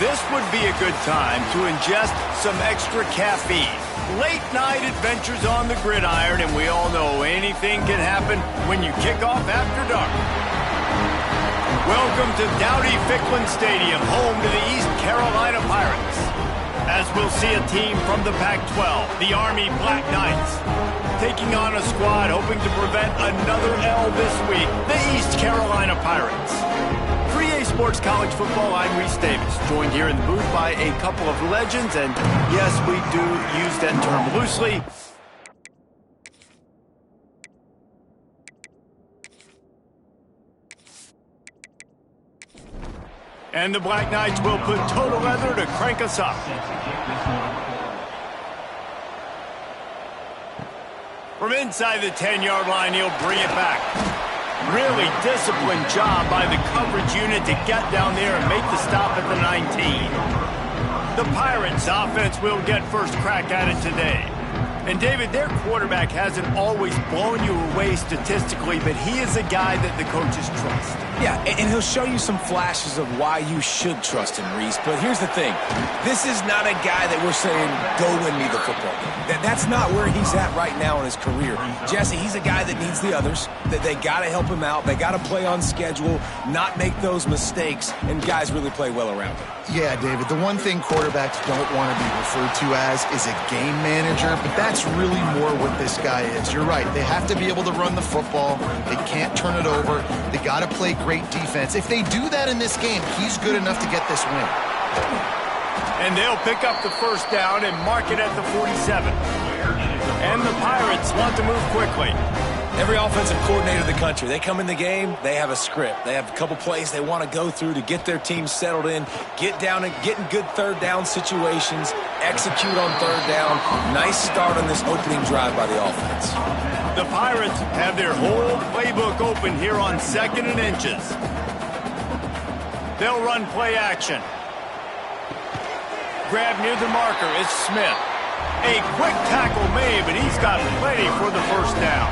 This would be a good time to ingest some extra caffeine. Late night adventures on the gridiron, and we all know anything can happen when you kick off after dark. Welcome to Dowdy-Ficklen Stadium, home to the East Carolina Pirates. As we'll see a team from the Pac-12, the Army Black Knights, taking on a squad hoping to prevent another L this week, the East Carolina Pirates. For EA Sports College Football, I'm Reese Davis, joined here in the booth by a couple of legends, and yes, we do use that term loosely. And the Black Knights will put total leather to crank us up. From inside the 10-yard line, he'll bring it back. Really disciplined job by the coverage unit to get down there and make the stop at the 19. The Pirates offense will get first crack at it today. And David, their quarterback hasn't always blown you away statistically, but he is a guy that the coaches trust. Yeah, and he'll show you some flashes of why you should trust him, Reese. But here's the thing. This is not a guy that we're saying, go win me the football game. That's not where he's at right now in his career. Jesse, he's a guy that needs the others, that they got to help him out. They got to play on schedule, not make those mistakes, and guys really play well around him. Yeah, David, the one thing quarterbacks don't want to be referred to as is a game manager, but that's really more what this guy is. You're right. They have to be able to run the football. They can't turn it over. They got to play great defense. If they do that in this game, he's good enough to get this win. And they'll pick up the first down and mark it at the 47. And the Pirates want to move quickly. Every offensive coordinator in the country, they come in the game, they have a script. They have a couple plays they want to go through to get their team settled in, get down and get in good third down situations, execute on third down. Nice start on this opening drive by the offense. The Pirates have their whole playbook open here on 2nd and inches. They'll run play action. Grab near the marker is Smith. A quick tackle made, but he's got plenty for the first down.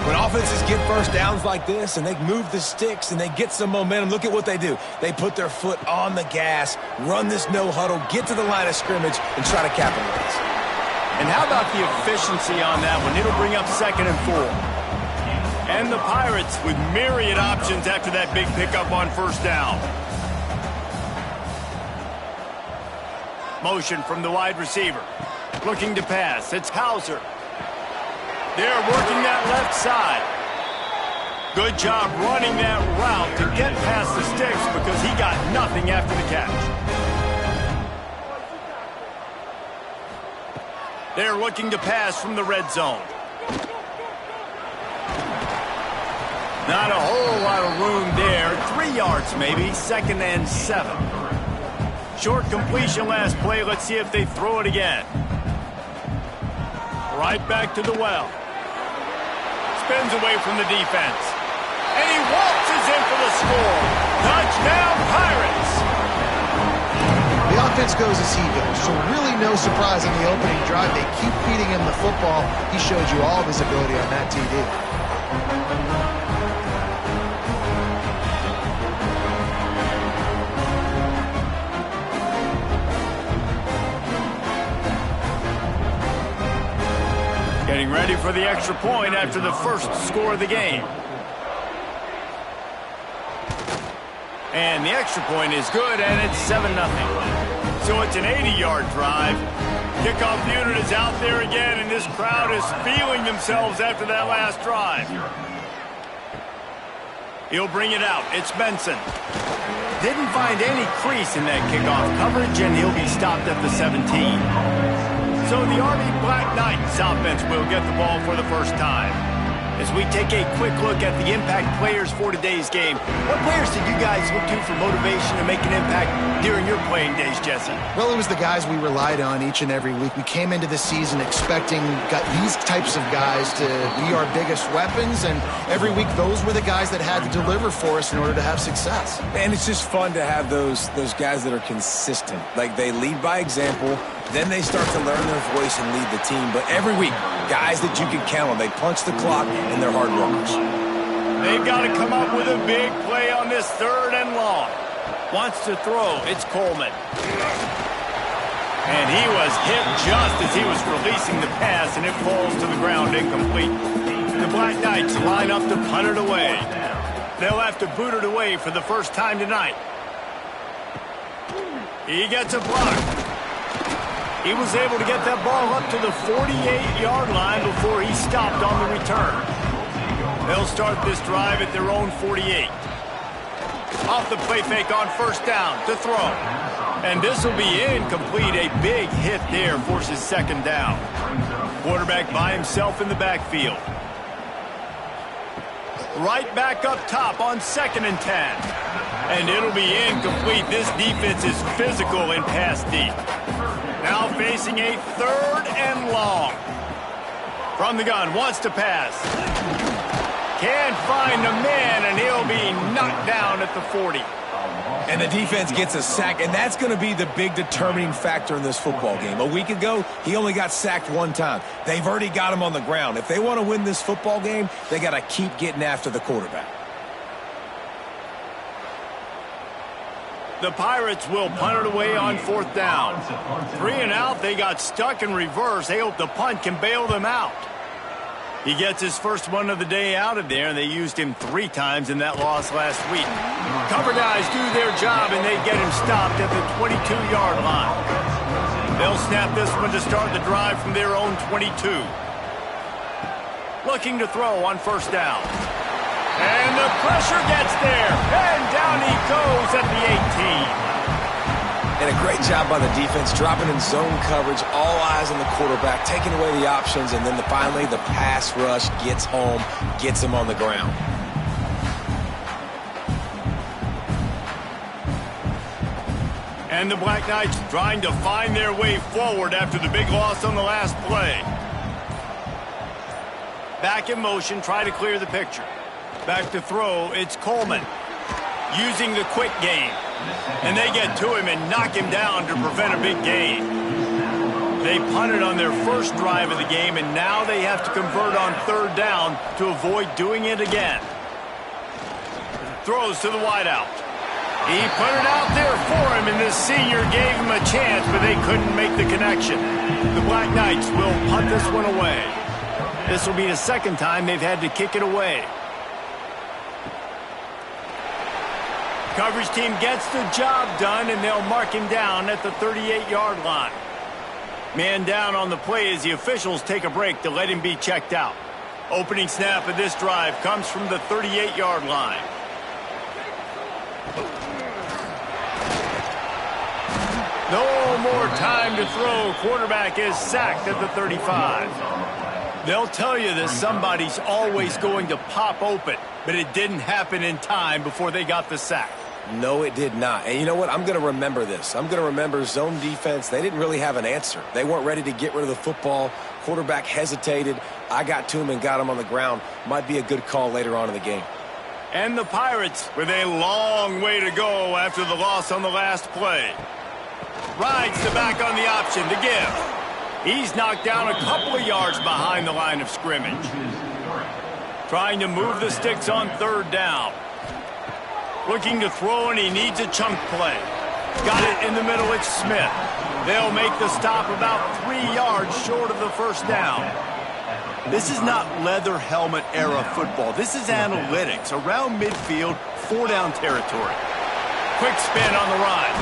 When offenses get first downs like this and they move the sticks and they get some momentum, look at what they do. They put their foot on the gas, run this no huddle, get to the line of scrimmage, and try to capitalize. And how about the efficiency on that one? It'll bring up 2nd and 4. And the Pirates with myriad options after that big pickup on first down. Motion from the wide receiver. Looking to pass. It's Hauser. They're working that left side. Good job running that route to get past the sticks because he got nothing after the catch. They're looking to pass from the red zone. Not a whole lot of room there. 3 yards maybe. 2nd and 7. Short completion last play. Let's see if they throw it again. Right back to the well. Spins away from the defense. And he waltzes in for the score. Touchdown, Pirates! The offense goes as he goes, so really no surprise on the opening drive. They keep feeding him the football. He showed you all of his ability on that TD. Getting ready for the extra point after the first score of the game. And the extra point is good, and it's 7-0. So it's an 80-yard drive. Kickoff unit is out there again, and this crowd is feeling themselves after that last drive. He'll bring it out. It's Benson. Didn't find any crease in that kickoff coverage, and he'll be stopped at the 17. So the Army Black Knights offense will get the ball for the first time. As we take a quick look at the impact players for today's game, what players did you guys look to for motivation to make an impact during your playing days, Jesse? Well, it was the guys we relied on each and every week. We came into the season expecting these types of guys to be our biggest weapons, and every week those were the guys that had to deliver for us in order to have success. And it's just fun to have those guys that are consistent. Like, they lead by example. Then they start to learn their voice and lead the team. But every week, guys that you can count on, they punch the clock, and they're hard runners. They've got to come up with a big play on this 3rd and long. Wants to throw. It's Coleman. And he was hit just as he was releasing the pass, and it falls to the ground incomplete. The Black Knights line up to punt it away. They'll have to boot it away for the first time tonight. He gets a block. He was able to get that ball up to the 48-yard line before he stopped on the return. They'll start this drive at their own 48. Off the play fake on first down to throw. And this will be incomplete. A big hit there forces second down. Quarterback by himself in the backfield. Right back up top on 2nd and 10. And it'll be incomplete. This defense is physical and pass deep. Now facing a 3rd and long. From the gun, wants to pass. Can't find a man, and he'll be knocked down at the 40. And the defense gets a sack, and that's going to be the big determining factor in this football game. A week ago, he only got sacked one time. They've already got him on the ground. If they want to win this football game, they got to keep getting after the quarterback. The Pirates will punt it away on 4th down. 3 and out, they got stuck in reverse. They hope the punt can bail them out. He gets his first one of the day out of there, and they used him 3 times in that loss last week. Cover guys do their job, and they get him stopped at the 22-yard line. They'll snap this one to start the drive from their own 22. Looking to throw on first down. And the pressure gets there, and down he goes at the 18. And a great job by the defense, dropping in zone coverage, all eyes on the quarterback, taking away the options, and then finally the pass rush gets home, gets him on the ground. And the Black Knights trying to find their way forward after the big loss on the last play. Back in motion, try to clear the picture. Back to throw, it's Coleman. Using the quick game. And they get to him and knock him down to prevent a big gain. They punted on their first drive of the game, and now they have to convert on 3rd down to avoid doing it again. Throws to the wideout. He put it out there for him, and this senior gave him a chance, but they couldn't make the connection. The Black Knights will punt this one away. This will be the 2nd time they've had to kick it away. Coverage team gets the job done, and they'll mark him down at the 38-yard line. Man down on the play as the officials take a break to let him be checked out. Opening snap of this drive comes from the 38-yard line. No more time to throw. Quarterback is sacked at the 35. They'll tell you that somebody's always going to pop open, but it didn't happen in time before they got the sack. No, it did not. And you know what? I'm going to remember this. I'm going to remember zone defense. They didn't really have an answer. They weren't ready to get rid of the football. Quarterback hesitated. I got to him and got him on the ground. Might be a good call later on in the game. And the Pirates with a long way to go after the loss on the last play. Rides the back on the option to give. He's knocked down a couple of yards behind the line of scrimmage. Trying to move the sticks on 3rd down. Looking to throw, and he needs a chunk play. Got it in the middle, it's Smith. They'll make the stop about 3 yards short of the first down. This is not leather helmet era football. This is analytics. Around midfield, 4-down territory. Quick spin on the run.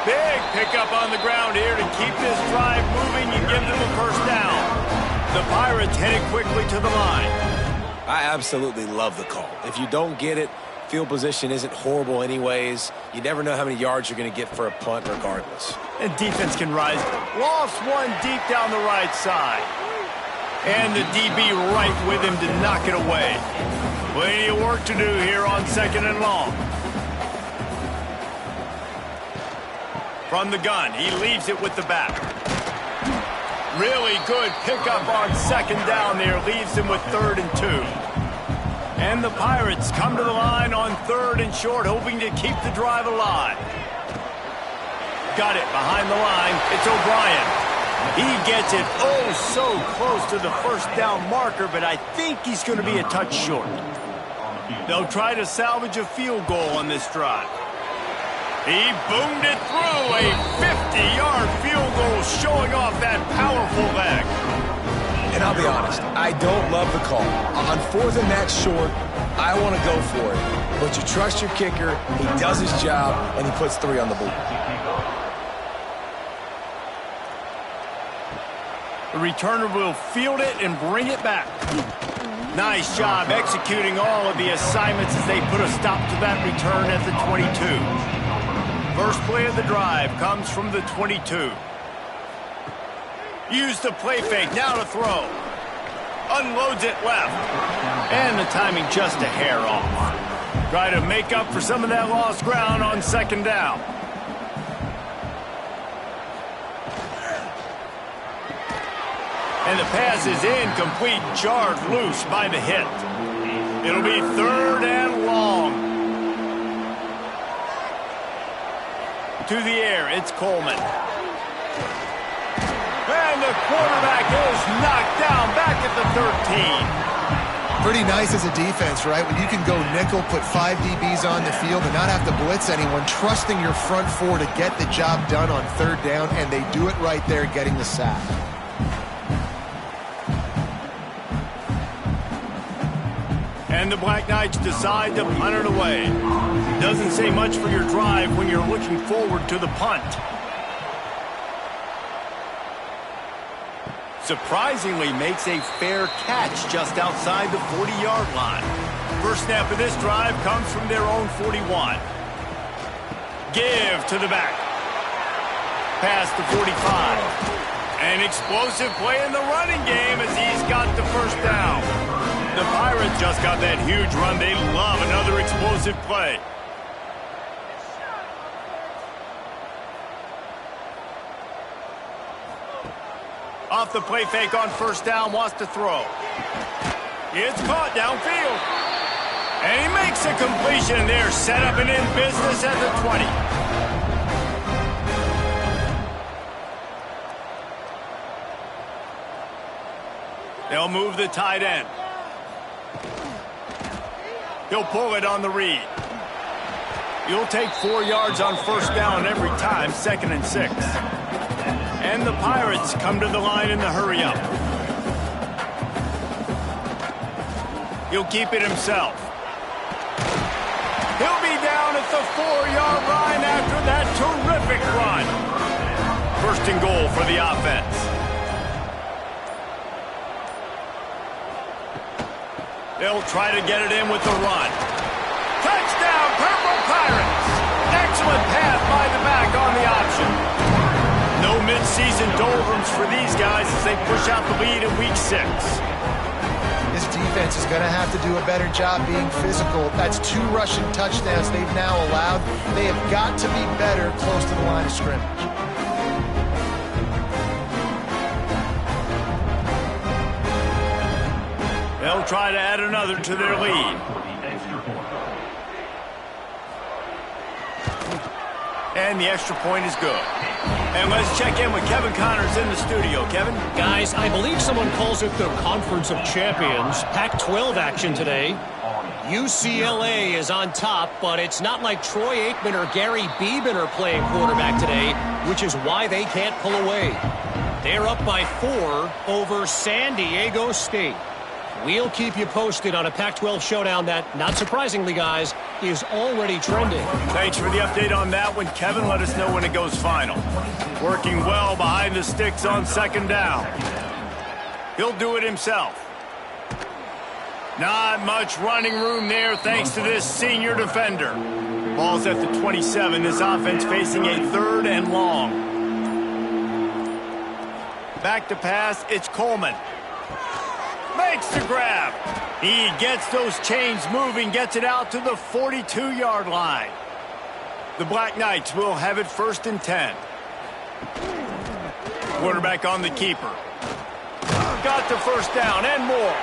Big pickup on the ground here to keep this drive moving and give them the first down. The Pirates headed quickly to the line. I absolutely love the call. If you don't get it, field position isn't horrible anyways. You never know how many yards you're going to get for a punt regardless. And defense can rise. Lost one deep down the right side. And the DB right with him to knock it away. Plenty of work to do here on 2nd and long. From the gun, he leaves it with the back. Really good pickup on 2nd down there. Leaves him with 3rd and 2. And the Pirates come to the line on 3rd and short, hoping to keep the drive alive. Got it behind the line. It's O'Brien. He gets it so close to the first down marker, but I think he's going to be a touch short. They'll try to salvage a field goal on this drive. He boomed it through. A 50-yard field goal showing off that powerful leg. And I'll be honest, I don't love the call. On 4th and that short, I want to go for it. But you trust your kicker, he does his job, and he puts 3 on the board. The returner will field it and bring it back. Nice job executing all of the assignments as they put a stop to that return at the 22. First play of the drive comes from the 22. Use the play fake, now to throw. Unloads it left. And the timing just a hair off. Try to make up for some of that lost ground on 2nd down. And the pass is incomplete, jarred loose by the hit. It'll be 3rd and long. To the air, it's Coleman. And the quarterback is knocked down back at the 13. Pretty nice as a defense, right? When you can go nickel, put 5 DBs on the field and not have to blitz anyone, trusting your front 4 to get the job done on 3rd down, and they do it right there, getting the sack. And the Black Knights decide to punt it away. Doesn't say much for your drive when you're looking forward to the punt. Surprisingly makes a fair catch just outside the 40-yard line. First snap of this drive comes from their own 41. Give to the back. Past the 45. An explosive play in the running game as he's got the first down. The Pirates just got that huge run. They love another explosive play. Off the play fake on 1st down, wants to throw. It's caught downfield. And he makes a completion there, set up and in business at the 20. They'll move the tight end. He'll pull it on the read. You'll take 4 yards on 1st down every time, 2nd and 6. And the Pirates come to the line in the hurry-up. He'll keep it himself. He'll be down at the 4-yard line after that terrific run. 1st and goal for the offense. They'll try to get it in with the run. Touchdown, Purple Pirates! Excellent pass by the back on the option. No mid-season doldrums for these guys as they push out the lead in Week 6. This defense is going to have to do a better job being physical. That's 2 rushing touchdowns they've now allowed. They have got to be better close to the line of scrimmage. They'll try to add another to their lead. And the extra point is good. And let's check in with Kevin Connors in the studio. Kevin? Guys, I believe someone calls it the Conference of Champions. Pac-12 action today. UCLA is on top, but it's not like Troy Aikman or Gary Beeman are playing quarterback today, which is why they can't pull away. They're up by 4 over San Diego State. We'll keep you posted on a Pac-12 showdown that, not surprisingly, guys, is already trending. Thanks for the update on that one, Kevin. Let us know when it goes final. Working well behind the sticks on 2nd down. He'll do it himself. Not much running room there thanks to this senior defender. Ball's at the 27. This offense facing a 3rd and long. Back to pass, it's Coleman. Makes the grab. He gets those chains moving, gets it out to the 42-yard line. The Black Knights will have it 1st and 10. Quarterback on the keeper. Got the 1st down and more.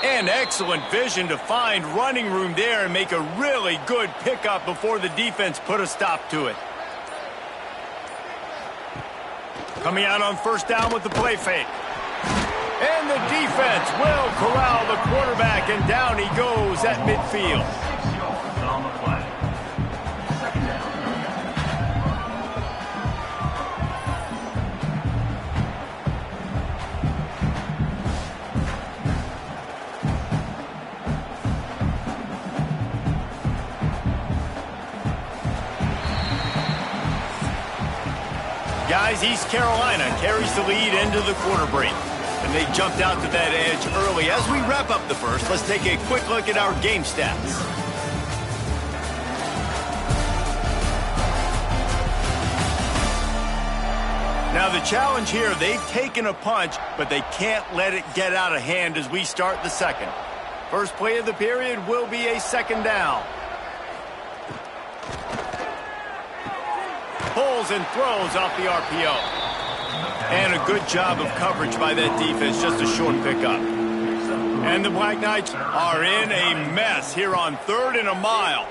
And excellent vision to find running room there and make a really good pickup before the defense put a stop to it. Coming out on 1st down with the play fake. And the defense will corral the quarterback, and down he goes at midfield. guys, East Carolina carries the lead into the quarter break. And they jumped out to that edge early. As we wrap up the first, let's take a quick look at our game stats. Now the challenge here, they've taken a punch, but they can't let it get out of hand as we start the second. First play of the period will be a second down. Pulls and throws off the RPO. And a good job of coverage by that defense, just a short pickup. And the Black Knights are in a mess here on 3rd and a mile.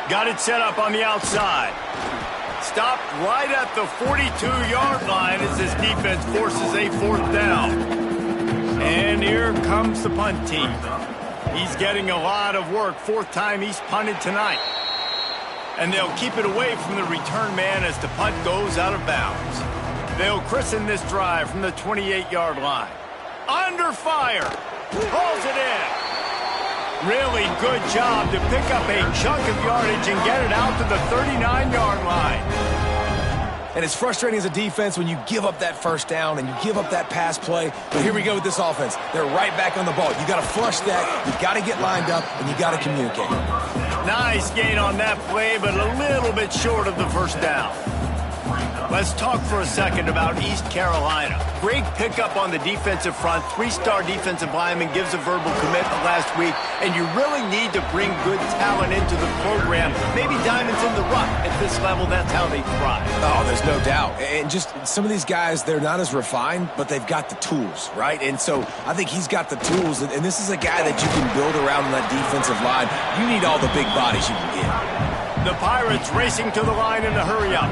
Got it set up on the outside. Stopped right at the 42-yard line as this defense forces a 4th down. And here comes the punt team. He's getting a lot of work. 4th time he's punted tonight. And they'll keep it away from the return man as the punt goes out of bounds. They'll christen this drive from the 28-yard line. Under fire. Hauls it in. Really good job to pick up a chunk of yardage and get it out to the 39-yard line. And it's frustrating as a defense when you give up that first down and you give up that pass play. But here we go with this offense. They're right back on the ball. You got to flush that. You got to get lined up, and you got to communicate. Nice gain on that play, but a little bit short of the first down. Let's talk for a second about East Carolina. Great pickup on the defensive front. 3-star defensive lineman gives a verbal commitment last week, and you really need to bring good talent into the program. Maybe diamonds in the rough. At this level, that's how they thrive. Oh, there's no doubt. And just some of these guys, they're not as refined, but they've got the tools, right? And so I think he's got the tools, and this is a guy that you can build around on that defensive line. You need all the big bodies you can get. The Pirates racing to the line in a hurry-up.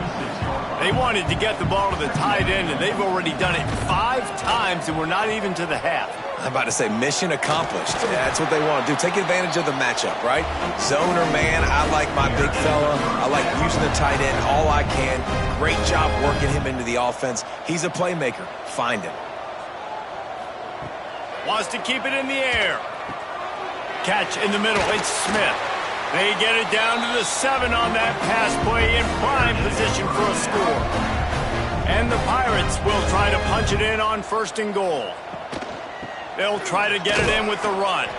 They wanted to get the ball to the tight end, and they've already done it 5 times, and we're not even to the half. I'm about to say mission accomplished. Yeah, that's what they want to do. Take advantage of the matchup, right? Zone or man, I like my big fella. I like using the tight end all I can. Great job working him into the offense. He's a playmaker. Find him. Wants to keep it in the air. Catch in the middle. It's Smith. They get it down to the 7 on that pass play in prime position for a score. And the Pirates will try to punch it in on 1st and goal. They'll try to get it in with the run.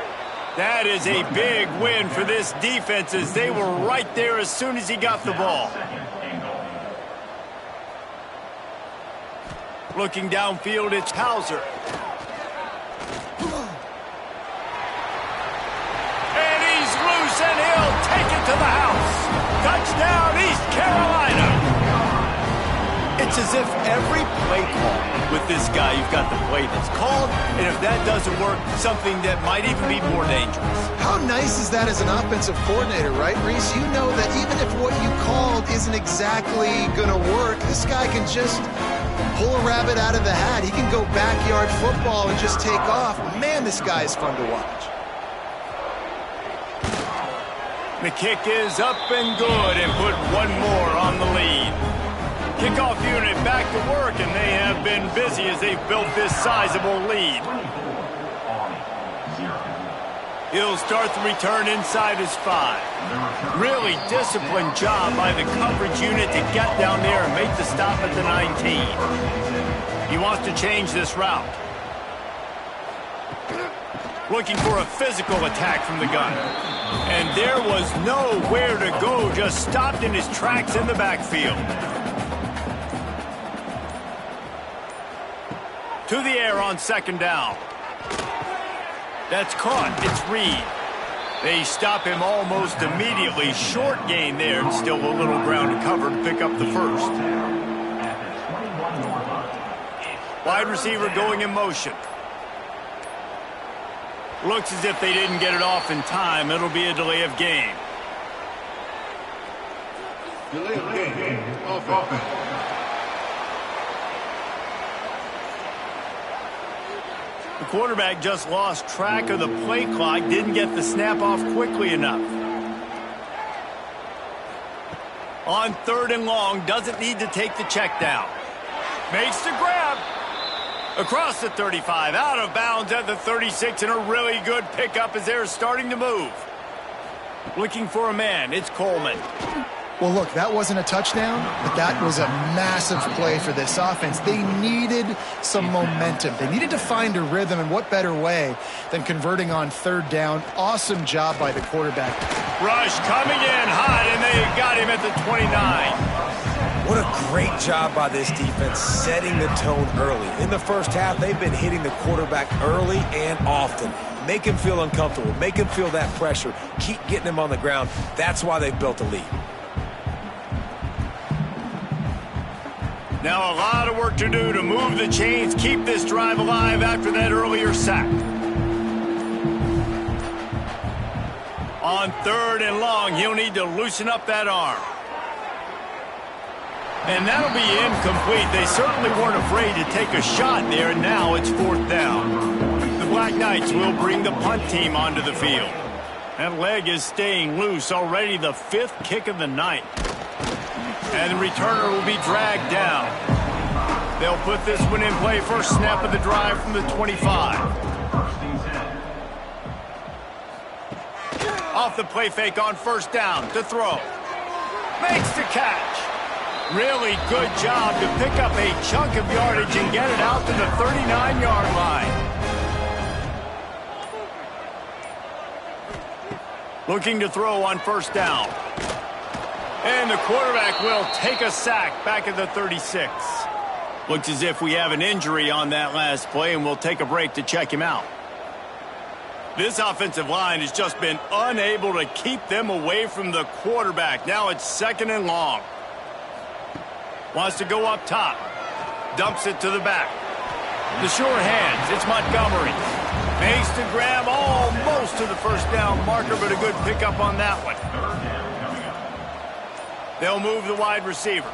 That is a big win for this defense as they were right there as soon as he got the ball. Looking downfield, it's Hauser. And he'll take it to the house. Touchdown, East Carolina. It's as if every play call with this guy, you've got the play that's called, and if that doesn't work, something that might even be more dangerous. How nice is that as an offensive coordinator, right, Reese? You know that even if what you called isn't exactly going to work, this guy can just pull a rabbit out of the hat. He can go backyard football and just take off. Man, this guy is fun to watch. The kick is up and good and put one more on the lead. Kickoff unit back to work, and they have been busy as they've built this sizable lead. He'll start the return inside his 5. Really disciplined job by the coverage unit to get down there and make the stop at the 19. He wants to change this route. Looking for a physical attack from the gun. And there was nowhere to go, just stopped in his tracks in the backfield. To the air on 2nd down. That's caught. It's Reed. They stop him almost immediately. Short gain there, and still a little ground to cover to pick up the 1st. Wide receiver going in motion. Looks as if they didn't get it off in time. It'll be a delay of game. Delay of game. Offense. The quarterback just lost track of the play clock. Didn't get the snap off quickly enough. On 3rd and long. Doesn't need to take the check down. Makes the grab. Across the 35, out of bounds at the 36, and a really good pickup as they're starting to move. Looking for a man, it's Coleman. Well, look, that wasn't a touchdown, but that was a massive play for this offense. They needed some momentum. They needed to find a rhythm, and what better way than converting on third down. Awesome job by the quarterback. Rush coming in hot, and they got him at the 29. What a great job by this defense setting the tone early. In the first half, they've been hitting the quarterback early and often. Make him feel uncomfortable. Make him feel that pressure. Keep getting him on the ground. That's why they've built a lead. Now a lot of work to do to move the chains, keep this drive alive after that earlier sack. On third and long, he'll need to loosen up that arm. And that'll be incomplete. They certainly weren't afraid to take a shot there, and now it's fourth down. The Black Knights will bring the punt team onto the field. That leg is staying loose, already the 5th kick of the night. And the returner will be dragged down. They'll put this one in play. First snap of the drive from the 25. Off the play fake on first down to throw. Makes the catch. Really good job to pick up a chunk of yardage and get it out to the 39-yard line. Looking to throw on first down. And the quarterback will take a sack back at the 36. Looks as if we have an injury on that last play, and we'll take a break to check him out. This offensive line has just been unable to keep them away from the quarterback. Now it's second and long. Wants to go up top. Dumps it to the back. The sure hands. It's Montgomery. Makes the grab almost to the first down marker, but a good pickup on that one. They'll move the wide receiver.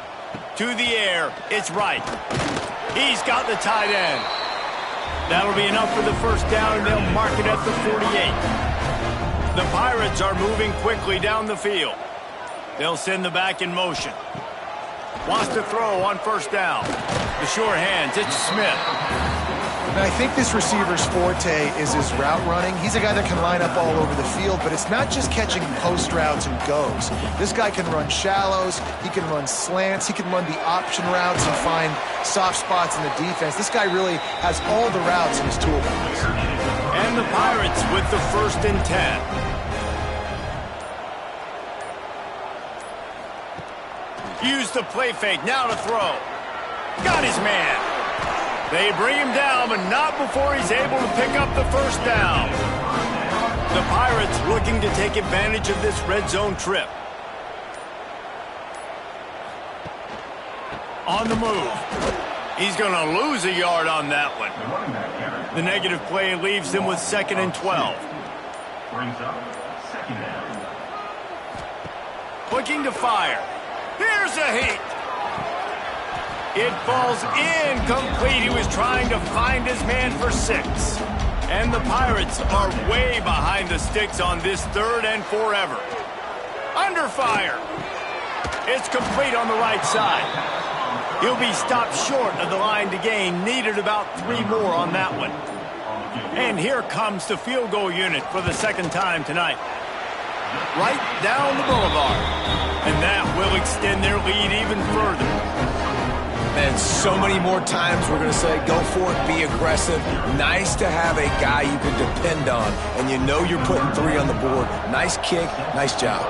To the air, it's Wright. He's got the tight end. That'll be enough for the first down, and they'll mark it at the 48. The Pirates are moving quickly down the field. They'll send the back in motion. Wants to throw on first down. The sure hands, it's Smith. And I think this receiver's forte is his route running. He's a guy that can line up all over the field, but it's not just catching post routes and goes. This guy can run shallows, he can run slants, he can run the option routes and find soft spots in the defense. This guy really has all the routes in his toolbox. And the Pirates with the 1st and 10. Use the play fake, now to throw. Got his man. They bring him down, but not before he's able to pick up the first down. The Pirates looking to take advantage of this red zone trip. On the move. He's going to lose a yard on that one. The negative play leaves them with 2nd and 12. Looking to fire. Here's a heat. It falls incomplete. He was trying to find his man for 6. And the Pirates are way behind the sticks on this 3rd and forever. Under fire. It's complete on the right side. He'll be stopped short of the line to gain. Needed about 3 more on that one. And here comes the field goal unit for the 2nd time tonight. Right down the boulevard. And that will extend their lead even further. And so many more times we're going to say, go for it, be aggressive. Nice to have a guy you can depend on, and you know you're putting 3 on the board. Nice kick, nice job.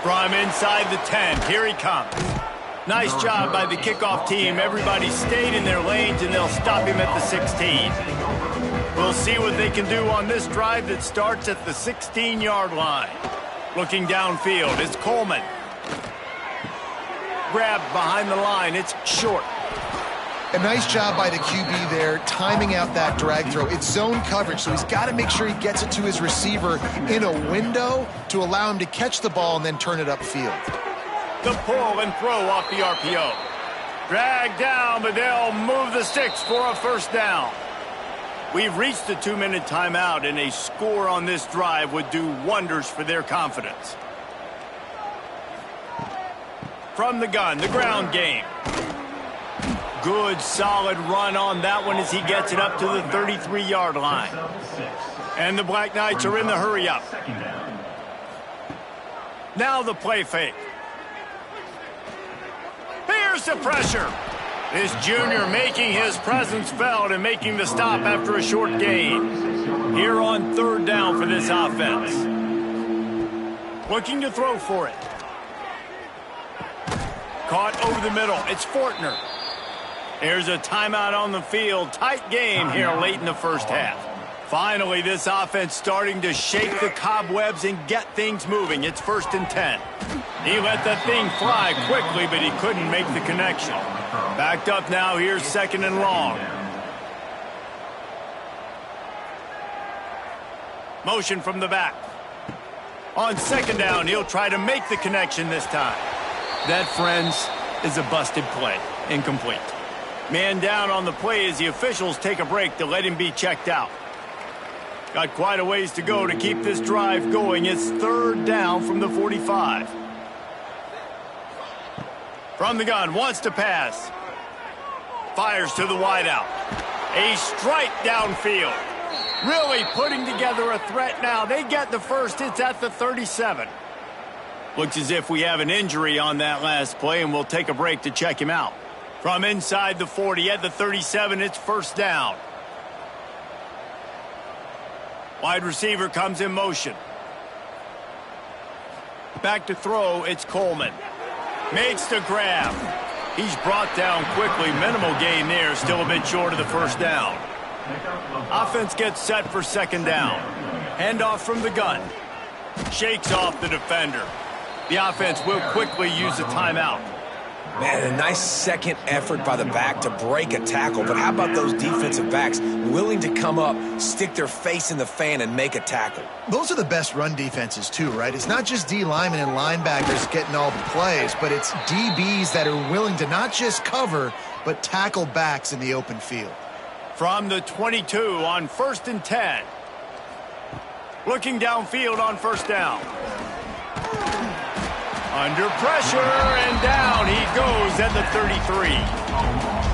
From inside the 10, here he comes. Nice job by the kickoff team. Everybody stayed in their lanes, and they'll stop him at the 16. We'll see what they can do on this drive that starts at the 16-yard line. Looking downfield, it's Coleman. Grab behind the line, it's short. A nice job by the QB there, timing out that drag throw. It's zone coverage, so he's got to make sure he gets it to his receiver in a window to allow him to catch the ball and then turn it upfield. The pull and throw off the RPO. Drag down, but they'll move the sticks for a first down. We've reached the 2-minute timeout, and a score on this drive would do wonders for their confidence. From the gun, the ground game. Good, solid run on that one as he gets it up to the 33-yard line. And the Black Knights are in the hurry-up. Now the play fake. Here's the pressure. This junior making his presence felt and making the stop after a short gain. Here on third down for this offense. Looking to throw for it. Caught over the middle. It's Fortner. Here's a timeout on the field. Tight game here late in the first half. Finally, this offense starting to shake the cobwebs and get things moving. It's 1st and 10. He let the thing fly quickly, but he couldn't make the connection. Backed up now. Here's 2nd and long. Motion from the back. On 2nd down, he'll try to make the connection this time. That, friends, is a busted play. Incomplete. Man down on the play as the officials take a break to let him be checked out. Got quite a ways to go to keep this drive going. It's 3rd down from the 45. From the gun, wants to pass. Fires to the wideout. A strike downfield. Really putting together a threat now. They get the first. It's at the 37. Looks as if we have an injury on that last play, and we'll take a break to check him out. From inside the 40 at the 37, it's 1st down. Wide receiver comes in motion. Back to throw, it's Coleman. Makes the grab. He's brought down quickly. Minimal gain there, still a bit short of the 1st down. Offense gets set for 2nd down. Handoff from the gun. Shakes off the defender. The offense will quickly use a timeout. Man, a nice second effort by the back to break a tackle. But how about those defensive backs willing to come up, stick their face in the fan, and make a tackle? Those are the best run defenses, too, right? It's not just D linemen and linebackers getting all the plays, but it's DBs that are willing to not just cover, but tackle backs in the open field. From the 22 on 1st and 10. Looking downfield on 1st down. Under pressure, and down he goes at the 33.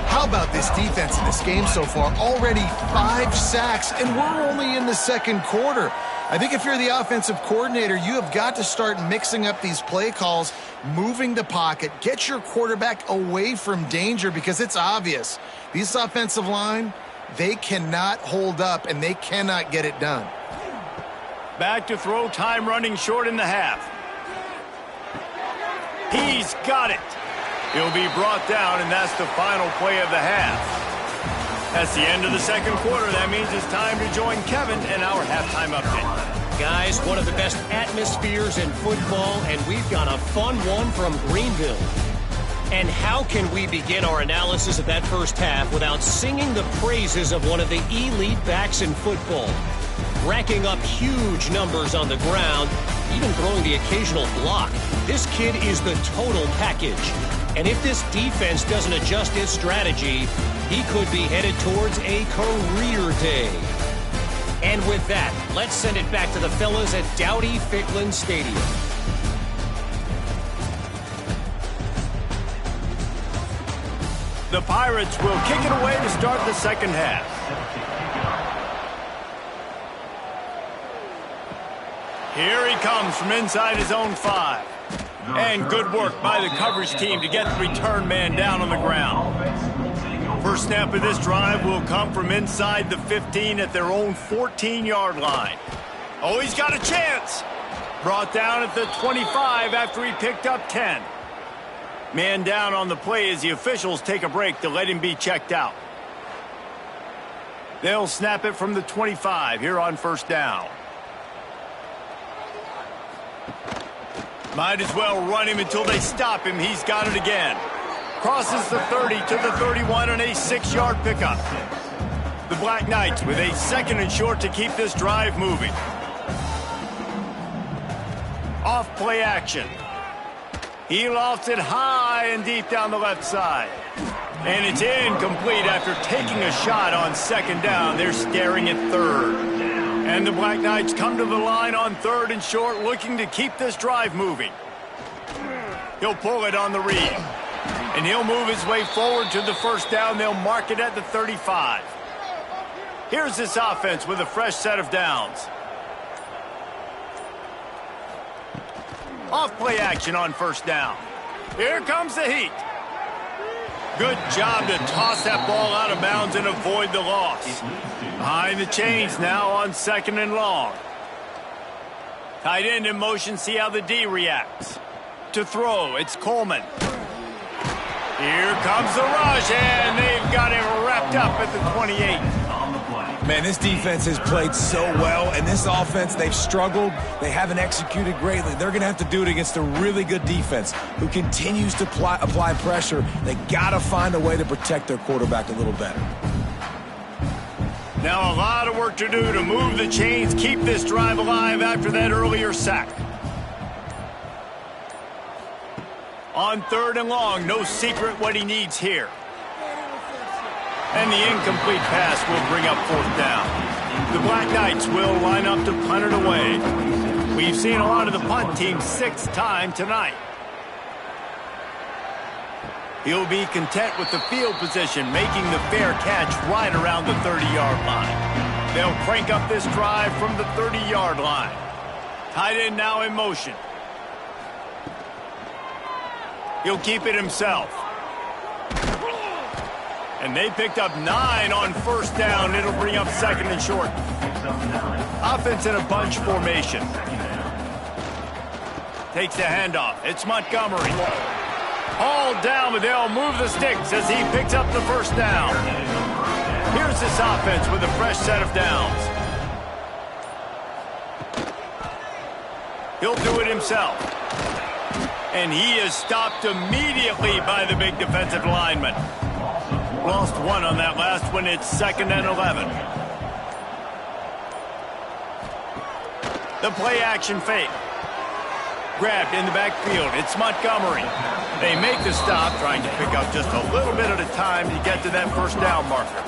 How about this defense in this game so far? Already 5 sacks, and we're only in the 2nd quarter. I think if you're the offensive coordinator, you have got to start mixing up these play calls, moving the pocket, get your quarterback away from danger, because it's obvious. This offensive line, they cannot hold up, and they cannot get it done. Back to throw, time running short in the half. He's got it. He'll be brought down, and that's the final play of the half. That's the end of the 2nd quarter. That means it's time to join Kevin and our halftime update. Guys, one of the best atmospheres in football, and we've got a fun one from Greenville. And how can we begin our analysis of that first half without singing the praises of one of the elite backs in football? Racking up huge numbers on the ground, even throwing the occasional block. This kid is the total package. And if this defense doesn't adjust its strategy, he could be headed towards a career day. And with that, let's send it back to the fellas at Dowdy-Ficklin Stadium. The Pirates will kick it away to start the 2nd half. Here he comes from inside his own 5. And good work by the coverage team to get the return man down on the ground. First snap of this drive will come from inside the 15 at their own 14-yard line. Oh, he's got a chance. Brought down at the 25 after he picked up 10. Man down on the play as the officials take a break to let him be checked out. They'll snap it from the 25 here on 1st down. Might as well run him until they stop him. He's got it again. Crosses the 30 to the 31 on a 6-yard pickup. The Black Knights with a 2nd and short to keep this drive moving. Off play action. He lofts it high and deep down the left side. And it's incomplete after taking a shot on 2nd down. They're staring at 3rd. And the Black Knights come to the line on 3rd and short, looking to keep this drive moving. He'll pull it on the read. And he'll move his way forward to the 1st down. They'll mark it at the 35. Here's this offense with a fresh set of downs. Off play action on first down. Here comes the heat. Good job to toss that ball out of bounds and avoid the loss. Behind the chains now on 2nd and long. Tight end in motion, see how the D reacts. To throw, it's Coleman. Here comes the rush, and they've got him wrapped up at the 28. Man, this defense has played so well, and this offense, they've struggled. They haven't executed greatly. They're going to have to do it against a really good defense who continues to apply pressure. They got to find a way to protect their quarterback a little better. Now a lot of work to do to move the chains, keep this drive alive after that earlier sack. On 3rd and long, no secret what he needs here. And the incomplete pass will bring up 4th down. The Black Knights will line up to punt it away. We've seen a lot of the punt team 6th time tonight. He'll be content with the field position, making the fair catch right around the 30-yard line. They'll crank up this drive from the 30-yard line. Tight end now in motion. He'll keep it himself. And they picked up 9 on 1st down. It'll bring up 2nd and short. Offense in a bunch formation. Takes the handoff. It's Montgomery. Hauled down, but they'll move the sticks as he picks up the 1st down. Here's this offense with a fresh set of downs. He'll do it himself. And he is stopped immediately by the big defensive lineman. Lost 1 on that last one. It's 2nd and 11. The play action fake. Grabbed in the backfield. It's Montgomery. They make the stop, trying to pick up just a little bit at a time to get to that 1st down marker.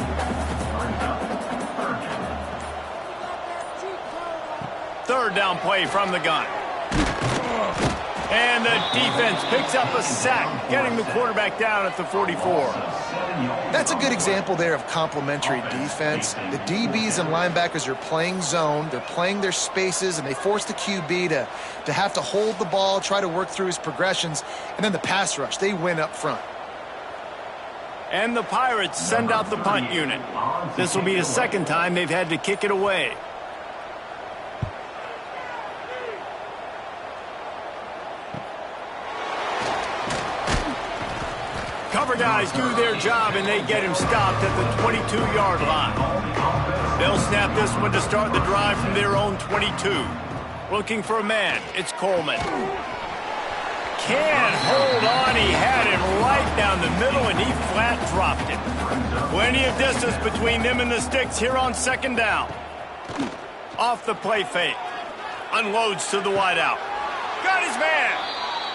Third down play from the gun. And the defense picks up a sack, getting the quarterback down at the 44. That's a good example there of complementary defense. The DBs and linebackers are playing zone, they're playing their spaces, and they force the QB to have to hold the ball, try to work through his progressions, and then the pass rush, they win up front. And the Pirates send out the punt unit. This will be the 2nd time they've had to kick it away. Cover guys do their job, and they get him stopped at the 22-yard line. They'll snap this one to start the drive from their own 22. Looking for a man. It's Coleman. Can't hold on. He had him right down the middle, and he flat dropped it. Plenty of distance between them and the sticks here on 2nd down. Off the play fake. Unloads to the wideout. Got his man.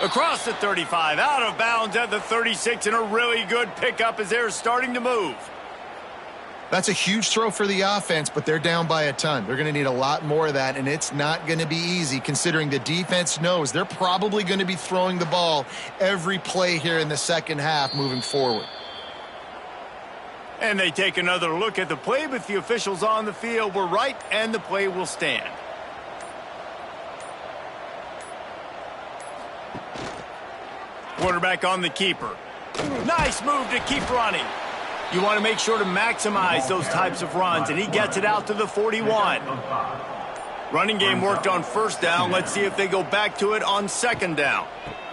Across the 35, out of bounds at the 36, and a really good pickup as they're starting to move. That's a huge throw for the offense, but they're down by a ton. They're going to need a lot more of that, and it's not going to be easy considering the defense knows they're probably going to be throwing the ball every play here in the 2nd half moving forward. And they take another look at the play, but the officials on the field were right, and the play will stand. Quarterback on the keeper. Nice move to keep running. You want to make sure to maximize those types of runs, and he gets it out to the 41. Running game worked on 1st down. Let's see if they go back to it on 2nd down.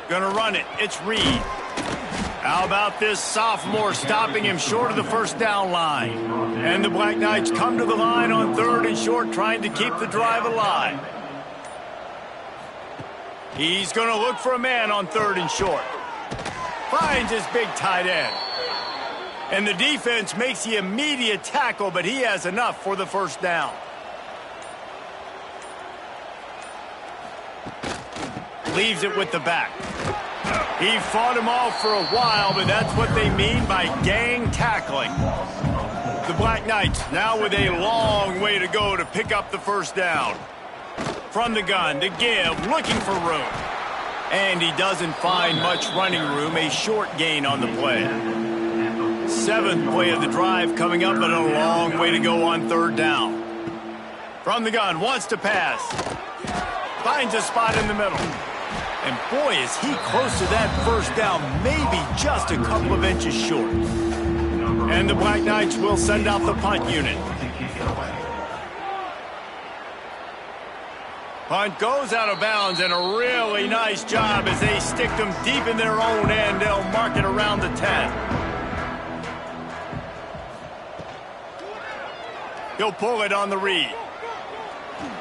Gonna run it. It's Reed. How about this sophomore stopping him short of the 1st down line? And the Black Knights come to the line on 3rd and short, trying to keep the drive alive. He's going to look for a man on 3rd and short. Finds his big tight end. And the defense makes the immediate tackle, but he has enough for the 1st down. Leaves it with the back. He fought him off for a while, but that's what they mean by gang tackling. The Black Knights now with a long way to go to pick up the 1st down. From the gun to give, looking for room. And he doesn't find much running room, a short gain on the play. 7th play of the drive coming up, but a long way to go on 3rd down. From the gun, wants to pass. Finds a spot in the middle. And boy, is he close to that first down, maybe just a couple of inches short. And the Black Knights will send out the punt unit. Punt goes out of bounds, and a really nice job as they stick them deep in their own end. They'll mark it around the 10. He'll pull it on the read.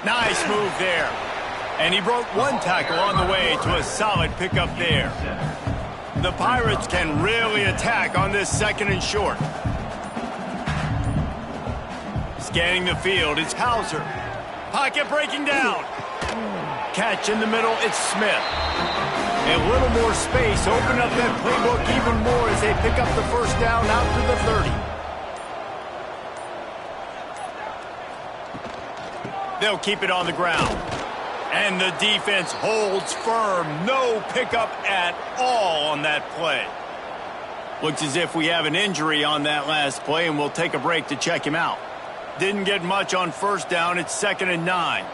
Nice move there. And he broke one tackle on the way to a solid pickup there. The Pirates can really attack on this second and short. Scanning the field, it's Hauser. Pocket breaking down. Catch in the middle, it's Smith. A little more space, open up that playbook even more as they pick up the first down out to the 30. They'll keep it on the ground. And the defense holds firm. No pickup at all on that play. Looks as if we have an injury on that last play, and we'll take a break to check him out. Didn't get much on first down. It's 2nd and 9.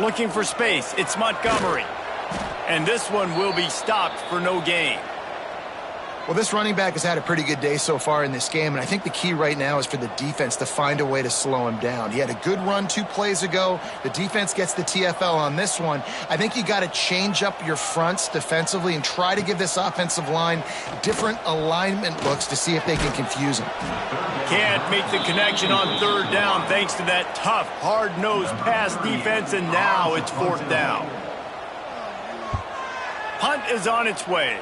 Looking for space. It's Montgomery. And this one will be stopped for no gain. Well, this running back has had a pretty good day so far in this game, and I think the key right now is for the defense to find a way to slow him down. He had a good run 2 plays ago. The defense gets the TFL on this one. I think you got to change up your fronts defensively and try to give this offensive line different alignment looks to see if they can confuse him. Can't make the connection on 3rd down thanks to that tough, hard-nosed pass defense, and now it's 4th down. Punt is on its way.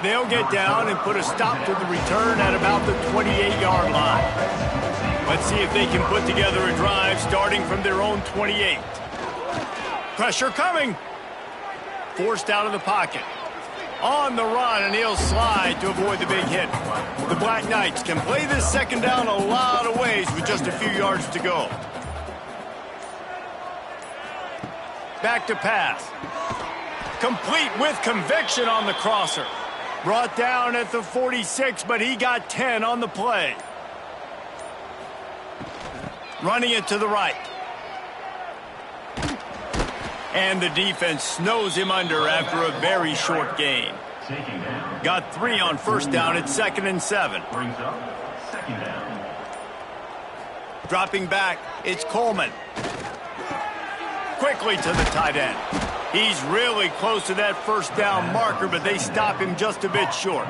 They'll get down and put a stop to the return at about the 28-yard line. Let's see if they can put together a drive starting from their own 28. Pressure coming. Forced out of the pocket. On the run, and he'll slide to avoid the big hit. The Black Knights can play this second down a lot of ways with just a few yards to go. Back to pass. Complete with conviction on the crosser. Brought down at the 46, but he got 10 on the play. Running it to the right. And the defense snows him under after a very short gain. Got 3 on first down at 2nd and 7. Dropping back, it's Coleman. Quickly to the tight end. He's really close to that first down marker, but they stop him just a bit short.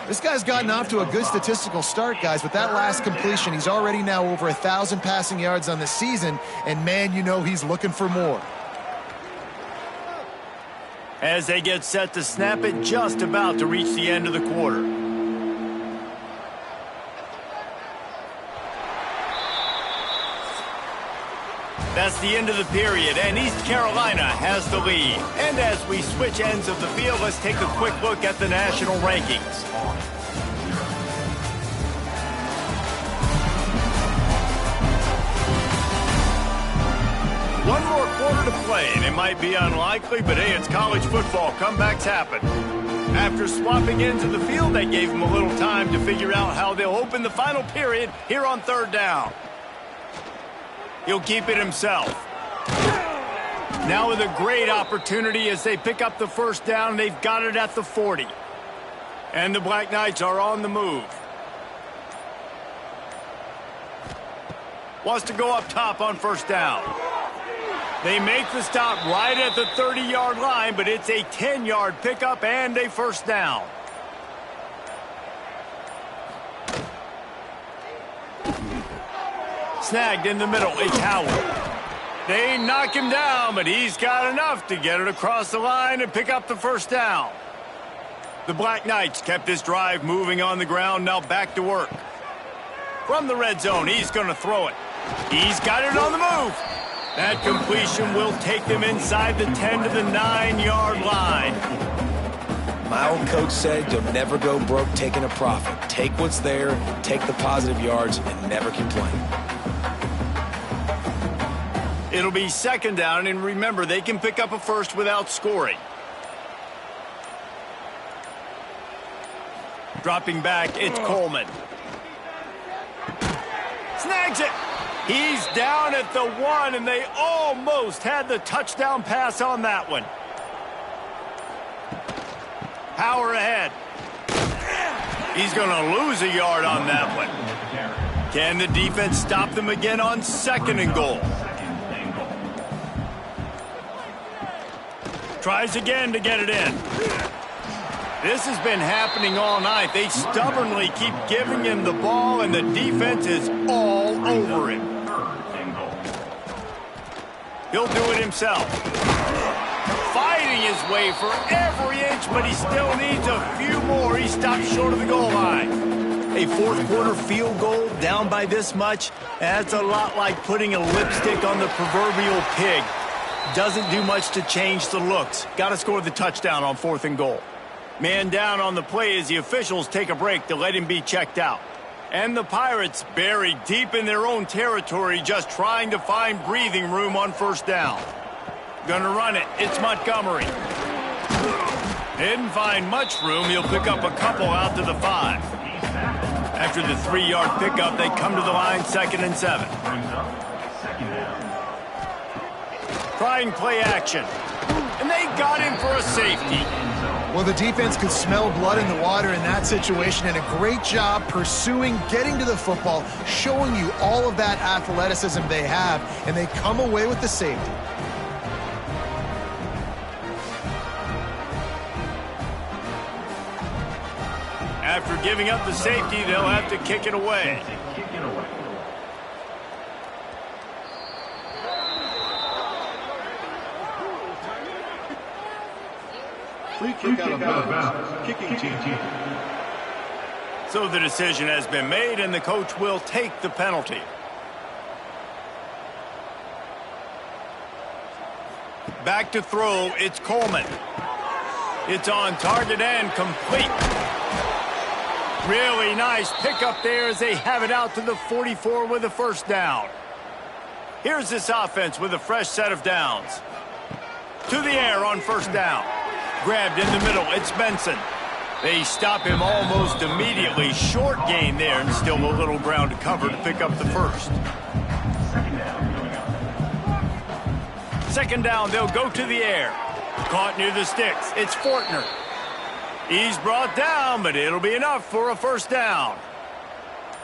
This guy's gotten off to a good statistical start, guys. With that last completion, he's already now over 1,000 passing yards on the season, and man, you know he's looking for more. As they get set to snap it, just about to reach the end of the quarter. That's the end of the period, and East Carolina has the lead. And as we switch ends of the field, let's take a quick look at the national rankings. One more quarter to play, and it might be unlikely, but hey, it's college football. Comebacks happen. After swapping into the field, that gave them a little time to figure out how they'll open the final period here on 3rd down. He'll keep it himself. Now with a great opportunity as they pick up the first down. They've got it at the 40. And the Black Knights are on the move. Wants to go up top on first down. They make the stop right at the 30-yard line, but it's a 10-yard pickup and a first down. Snagged in the middle, it's Howard. They knock him down, but he's got enough to get it across the line and pick up the first down. The Black Knights kept this drive moving on the ground, now back to work. From the red zone, he's going to throw it. He's got it on the move. That completion will take them inside the 10 to the 9-yard line. My old coach said you'll never go broke taking a profit. Take what's there, take the positive yards, and never complain. It'll be 2nd down, and remember, they can pick up a first without scoring. Dropping back, it's Coleman. Snags it. He's down at the 1, and they almost had the touchdown pass on that one. Power ahead. He's going to lose a yard on that one. Can the defense stop them again on 2nd and goal? Tries again to get it in. This has been happening all night. They stubbornly keep giving him the ball, and the defense is all over him. He'll do it himself. Fighting his way for every inch, but he still needs a few more. He stops short of the goal line. A fourth-quarter field goal down by this much, that's a lot like putting a lipstick on the proverbial pig. Doesn't do much to change the looks. Got to score the touchdown on 4th and goal. Man down on the play as the officials take a break to let him be checked out. And the Pirates buried deep in their own territory, just trying to find breathing room on 1st down. Gonna run it. It's Montgomery. Didn't find much room. He'll pick up a couple out to the 5. After the 3-yard pickup, they come to the line 2nd and 7. Trying play action. And they got him for a safety. Well, the defense could smell blood in the water in that situation, and a great job pursuing, getting to the football, showing you all of that athleticism they have, and they come away with the safety. After giving up the safety, they'll have to kick it away. Free kick out of bounds. Kicking team. So the decision has been made, and the coach will take the penalty. Back to throw, it's Coleman. It's on target and complete. Really nice pickup there as they have it out to the 44 with a 1st down. Here's this offense with a fresh set of downs. To the air on 1st down. Grabbed in the middle, it's Benson. They stop him almost immediately. Short gain there, and still a little ground to cover to pick up the 1st. 2nd down, they'll go to the air. Caught near the sticks, it's Fortner. He's brought down, but it'll be enough for a 1st down.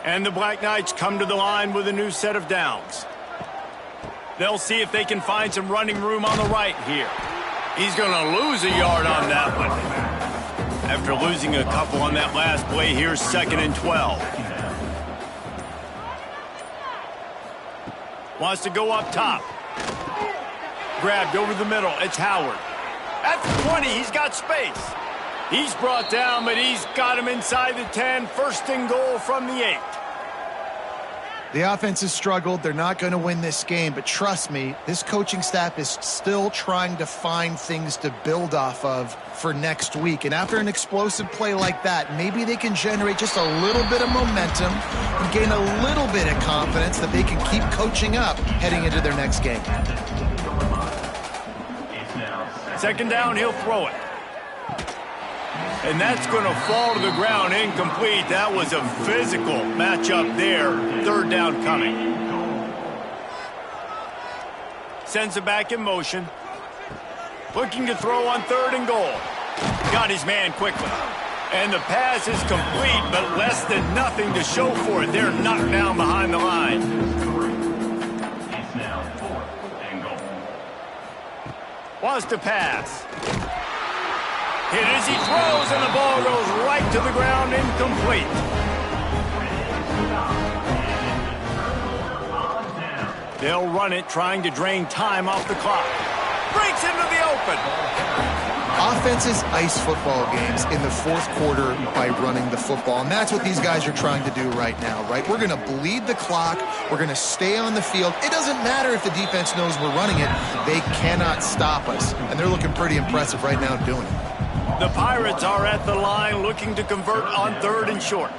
And the Black Knights come to the line with a new set of downs. They'll see if they can find some running room on the right here. He's going to lose a yard on that one. After losing a couple on that last play, here's 2nd and 12. Wants to go up top. Grabbed over the middle. It's Howard. At the 20, he's got space. He's brought down, but he's got him inside the 10. 1st and goal from the 8. The offense has struggled. They're not going to win this game, but trust me, this coaching staff is still trying to find things to build off of for next week. And after an explosive play like that, maybe they can generate just a little bit of momentum and gain a little bit of confidence that they can keep coaching up heading into their next game. 2nd down, he'll throw it. And that's going to fall to the ground incomplete. That was a physical matchup there. 3rd down coming. Sends it back in motion. Looking to throw on 3rd and goal. Got his man quickly. And the pass is complete, but less than nothing to show for it. They're knocked down behind the line. Wants to pass. Hit as he throws, and the ball goes right to the ground, incomplete. They'll run it, trying to drain time off the clock. Breaks into the open. Offenses ice football games in the 4th quarter by running the football, and that's what these guys are trying to do right now, right? We're going to bleed the clock. We're going to stay on the field. It doesn't matter if the defense knows we're running it. They cannot stop us, and they're looking pretty impressive right now doing it. The Pirates are at the line looking to convert on 3rd and short.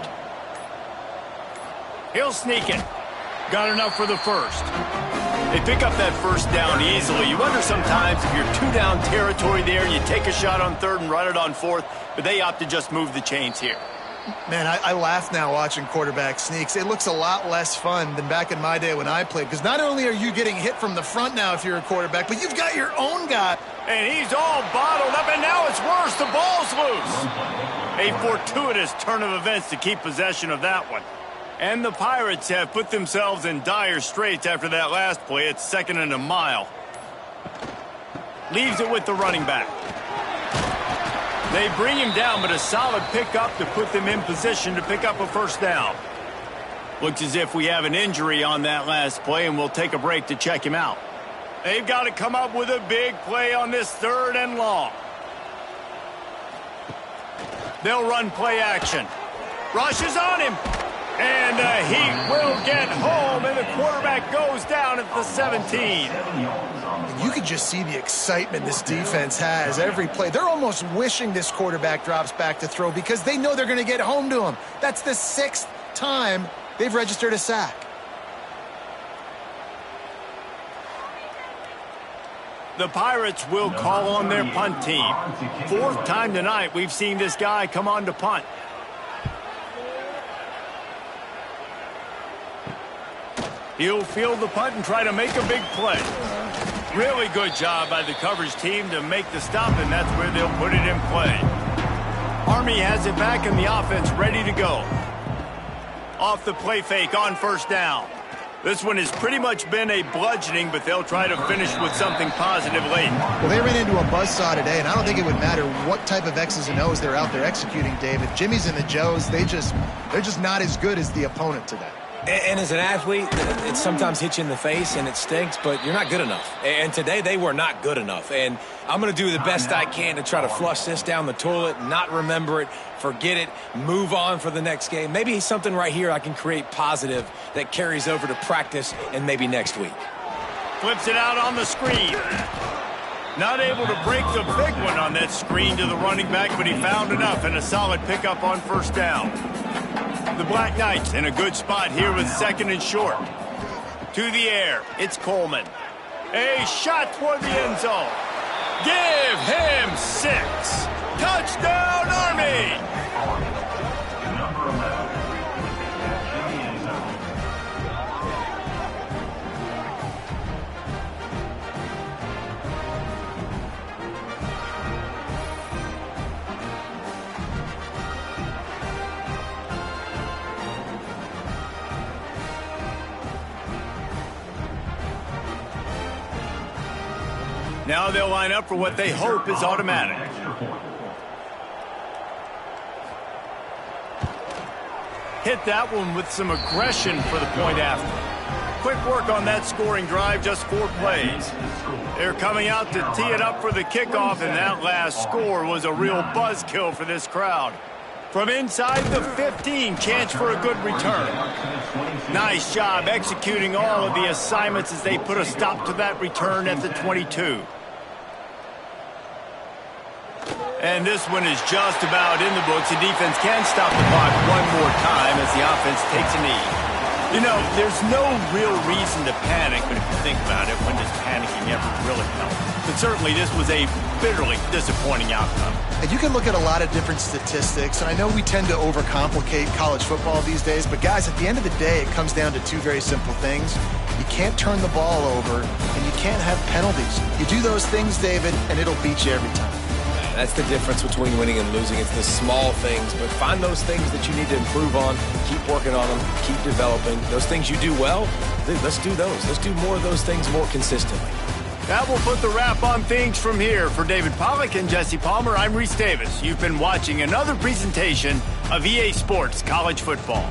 He'll sneak it. Got enough for the 1st. They pick up that 1st down easily. You wonder sometimes if you're 2 down territory there, you take a shot on 3rd and run it on 4th, but they opt to just move the chains here. Man, I laugh now watching quarterback sneaks. It looks a lot less fun than back in my day when I played, because not only are you getting hit from the front now if you're a quarterback, but you've got your own guy. And he's all bottled up, and now it's worse. The ball's loose. A fortuitous turn of events to keep possession of that one. And the Pirates have put themselves in dire straits after that last play. It's 2nd and a mile. Leaves it with the running back. They bring him down, but a solid pickup to put them in position to pick up a first down. Looks as if we have an injury on that last play, and we'll take a break to check him out. They've got to come up with a big play on this 3rd and long. They'll run play action. Rush is on him. And he will get home, and the quarterback goes down at the 17. You could just see the excitement this defense has every play. They're almost wishing this quarterback drops back to throw because they know they're going to get home to him. That's the 6th time they've registered a sack. The Pirates will call on their punt team. 4th time tonight we've seen this guy come on to punt. He'll field the punt and try to make a big play. Really good job by the coverage team to make the stop, and that's where they'll put it in play. Army has it back in the offense, ready to go. Off the play fake on 1st down. This one has pretty much been a bludgeoning, but they'll try to finish with something positive late. Well, they ran into a buzzsaw today, and I don't think it would matter what type of X's and O's they're out there executing, David. Jimmy's and the Joes, they're just not as good as the opponent today. And as an athlete, it sometimes hits you in the face and it stinks, but you're not good enough. And today they were not good enough. And I'm going to do the best I can to try to flush this down the toilet, not remember it, forget it, move on for the next game. Maybe something right here I can create positive that carries over to practice and maybe next week. Flips it out on the screen. Not able to break the big one on that screen to the running back, but he found enough and a solid pickup on 1st down. The Black Knights in a good spot here with 2nd and short. To the air, it's Coleman. A shot toward the end zone. Give him 6. Touchdown, Army! Now they'll line up for what they hope is automatic. Hit that one with some aggression for the point after. Quick work on that scoring drive, just 4 plays. They're coming out to tee it up for the kickoff, and that last score was a real buzzkill for this crowd. From inside the 15, chance for a good return. Nice job executing all of the assignments as they put a stop to that return at the 22. And this one is just about in the books. The defense can stop the clock one more time as the offense takes a knee. You know, there's no real reason to panic, but if you think about it, when does panicking ever really help? But certainly this was a bitterly disappointing outcome. And you can look at a lot of different statistics, and I know we tend to overcomplicate college football these days, but guys, at the end of the day, it comes down to 2 very simple things. You can't turn the ball over, and you can't have penalties. You do those things, David, and it'll beat you every time. That's the difference between winning and losing. It's the small things, but find those things that you need to improve on, keep working on them, keep developing. Those things you do well, let's do those. Let's do more of those things more consistently. That will put the wrap on things from here. For David Pollack and Jesse Palmer, I'm Reese Davis. You've been watching another presentation of EA Sports College Football.